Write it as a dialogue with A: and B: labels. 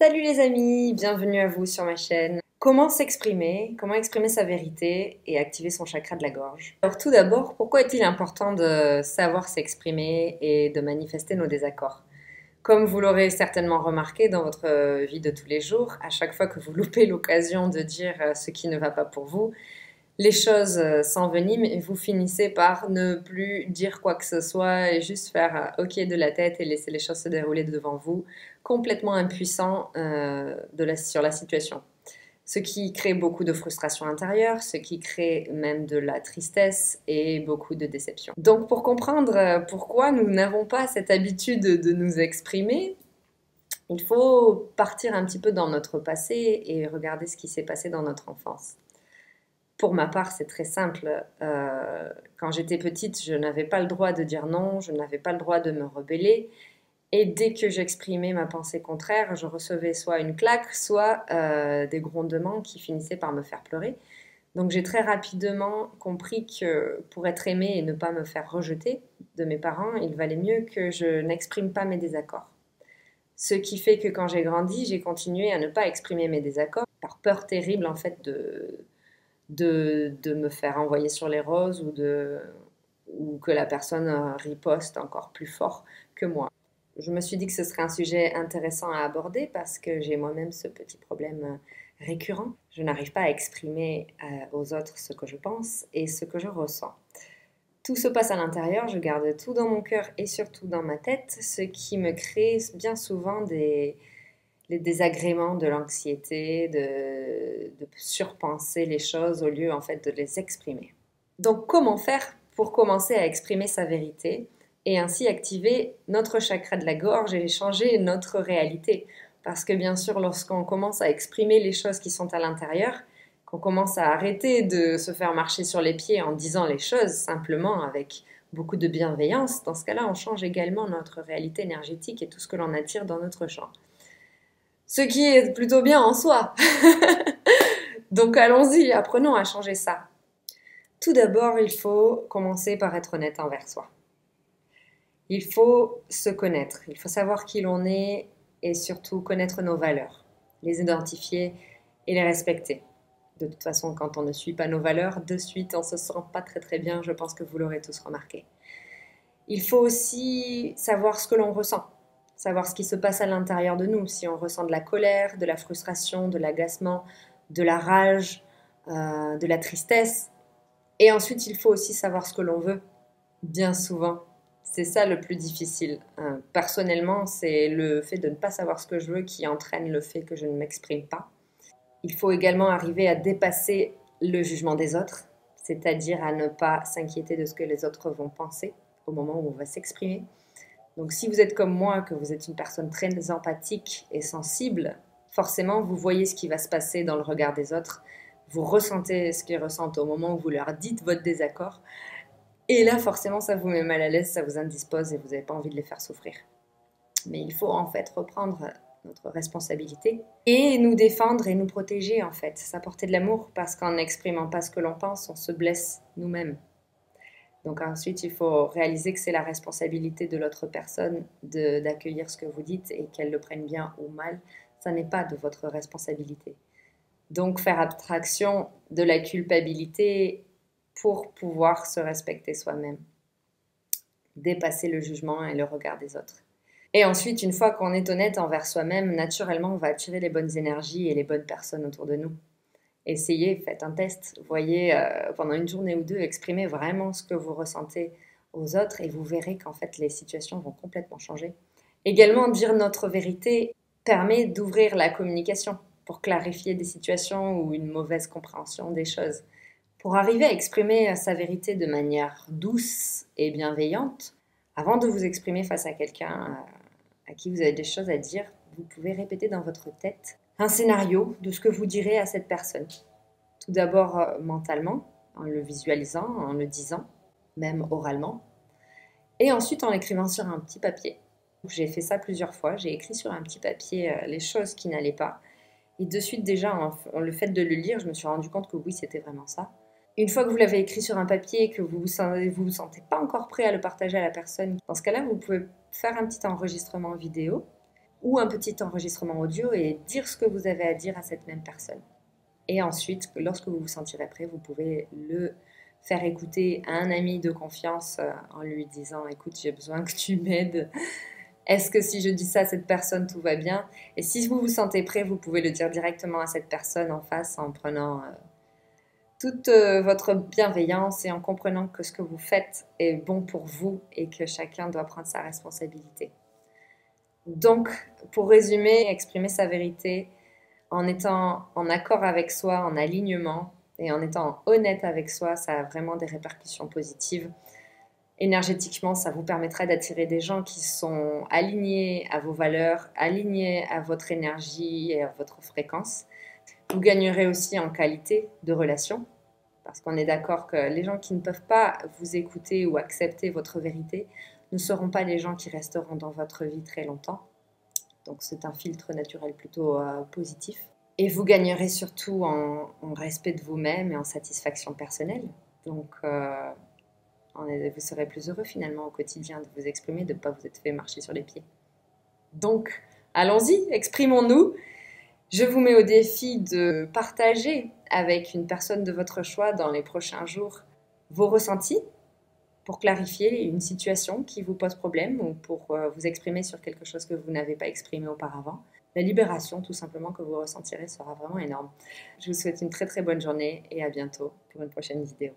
A: Salut les amis, bienvenue à vous sur ma chaîne. Comment s'exprimer, comment exprimer sa vérité et activer son chakra de la gorge. Alors tout d'abord, pourquoi est-il important de savoir s'exprimer et de manifester nos désaccords? Comme vous l'aurez certainement remarqué dans votre vie de tous les jours, à chaque fois que vous loupez l'occasion de dire ce qui ne va pas pour vous, les choses s'enveniment et vous finissez par ne plus dire quoi que ce soit et juste faire OK de la tête et laisser les choses se dérouler devant vous, complètement impuissant sur la situation. Ce qui crée beaucoup de frustration intérieure, ce qui crée même de la tristesse et beaucoup de déception. Donc pour comprendre pourquoi nous n'avons pas cette habitude de nous exprimer, il faut partir un petit peu dans notre passé et regarder ce qui s'est passé dans notre enfance. Pour ma part, c'est très simple. Quand j'étais petite, je n'avais pas le droit de dire non, je n'avais pas le droit de me rebeller. Et dès que j'exprimais ma pensée contraire, je recevais soit une claque, soit des grondements qui finissaient par me faire pleurer. Donc j'ai très rapidement compris que pour être aimée et ne pas me faire rejeter de mes parents, il valait mieux que je n'exprime pas mes désaccords. Ce qui fait que quand j'ai grandi, j'ai continué à ne pas exprimer mes désaccords par peur terrible en fait de me faire envoyer sur les roses ou que la personne riposte encore plus fort que moi. Je me suis dit que ce serait un sujet intéressant à aborder parce que j'ai moi-même ce petit problème récurrent. Je n'arrive pas à exprimer aux autres ce que je pense et ce que je ressens. Tout se passe à l'intérieur, je garde tout dans mon cœur et surtout dans ma tête, ce qui me crée bien souvent les désagréments de l'anxiété, de surpenser les choses au lieu en fait de les exprimer. Donc comment faire pour commencer à exprimer sa vérité et ainsi activer notre chakra de la gorge et changer notre réalité? Parce que bien sûr, lorsqu'on commence à exprimer les choses qui sont à l'intérieur, qu'on commence à arrêter de se faire marcher sur les pieds en disant les choses simplement avec beaucoup de bienveillance, dans ce cas-là, on change également notre réalité énergétique et tout ce que l'on attire dans notre champ. Ce qui est plutôt bien en soi. Donc allons-y, apprenons à changer ça. Tout d'abord, il faut commencer par être honnête envers soi. Il faut se connaître, il faut savoir qui l'on est et surtout connaître nos valeurs, les identifier et les respecter. De toute façon, quand on ne suit pas nos valeurs, de suite, on ne se sent pas très bien, je pense que vous l'aurez tous remarqué. Il faut aussi savoir ce que l'on ressent, savoir ce qui se passe à l'intérieur de nous, si on ressent de la colère, de la frustration, de l'agacement, de la rage, de la tristesse. Et ensuite, il faut aussi savoir ce que l'on veut, bien souvent. C'est ça le plus difficile. Personnellement, c'est le fait de ne pas savoir ce que je veux qui entraîne le fait que je ne m'exprime pas. Il faut également arriver à dépasser le jugement des autres, c'est-à-dire à ne pas s'inquiéter de ce que les autres vont penser au moment où on va s'exprimer. Donc si vous êtes comme moi, que vous êtes une personne très empathique et sensible, forcément vous voyez ce qui va se passer dans le regard des autres, vous ressentez ce qu'ils ressentent au moment où vous leur dites votre désaccord, et là forcément ça vous met mal à l'aise, ça vous indispose et vous n'avez pas envie de les faire souffrir. Mais il faut en fait reprendre notre responsabilité et nous défendre et nous protéger en fait, s'apporter de l'amour parce qu'en n'exprimant pas ce que l'on pense, on se blesse nous-mêmes. Donc ensuite, il faut réaliser que c'est la responsabilité de l'autre personne d'accueillir ce que vous dites et qu'elle le prenne bien ou mal. Ça n'est pas de votre responsabilité. Donc faire abstraction de la culpabilité pour pouvoir se respecter soi-même. Dépasser le jugement et le regard des autres. Et ensuite, une fois qu'on est honnête envers soi-même, naturellement, on va attirer les bonnes énergies et les bonnes personnes autour de nous. Essayez, faites un test, voyez pendant une journée ou deux, exprimez vraiment ce que vous ressentez aux autres et vous verrez qu'en fait les situations vont complètement changer. Également, dire notre vérité permet d'ouvrir la communication pour clarifier des situations ou une mauvaise compréhension des choses. Pour arriver à exprimer sa vérité de manière douce et bienveillante, avant de vous exprimer face à quelqu'un à qui vous avez des choses à dire, vous pouvez répéter dans votre tête un scénario de ce que vous direz à cette personne. Tout d'abord mentalement, en le visualisant, en le disant, même oralement, et ensuite en l'écrivant sur un petit papier. J'ai fait ça plusieurs fois, j'ai écrit sur un petit papier les choses qui n'allaient pas, et de suite déjà, le fait de le lire, je me suis rendu compte que oui, c'était vraiment ça. Une fois que vous l'avez écrit sur un papier et que vous vous sentez pas encore prêt à le partager à la personne, dans ce cas-là, vous pouvez faire un petit enregistrement vidéo ou un petit enregistrement audio et dire ce que vous avez à dire à cette même personne. Et ensuite, lorsque vous vous sentirez prêt, vous pouvez le faire écouter à un ami de confiance en lui disant « Écoute, j'ai besoin que tu m'aides. Est-ce que si je dis ça à cette personne, tout va bien ?» Et si vous vous sentez prêt, vous pouvez le dire directement à cette personne en face en prenant toute votre bienveillance et en comprenant que ce que vous faites est bon pour vous et que chacun doit prendre sa responsabilité. Donc, pour résumer, exprimer sa vérité en étant en accord avec soi, en alignement et en étant honnête avec soi, ça a vraiment des répercussions positives. Énergétiquement, ça vous permettra d'attirer des gens qui sont alignés à vos valeurs, alignés à votre énergie et à votre fréquence. Vous gagnerez aussi en qualité de relation, parce qu'on est d'accord que les gens qui ne peuvent pas vous écouter ou accepter votre vérité ne seront pas les gens qui resteront dans votre vie très longtemps. Donc c'est un filtre naturel plutôt positif. Et vous gagnerez surtout en respect de vous-même et en satisfaction personnelle. Donc vous serez plus heureux finalement au quotidien de vous exprimer, de ne pas vous être fait marcher sur les pieds. Donc allons-y, exprimons-nous. Je vous mets au défi de partager avec une personne de votre choix dans les prochains jours vos ressentis pour clarifier une situation qui vous pose problème ou pour vous exprimer sur quelque chose que vous n'avez pas exprimé auparavant. La libération, tout simplement, que vous ressentirez sera vraiment énorme. Je vous souhaite une très très bonne journée et à bientôt pour une prochaine vidéo.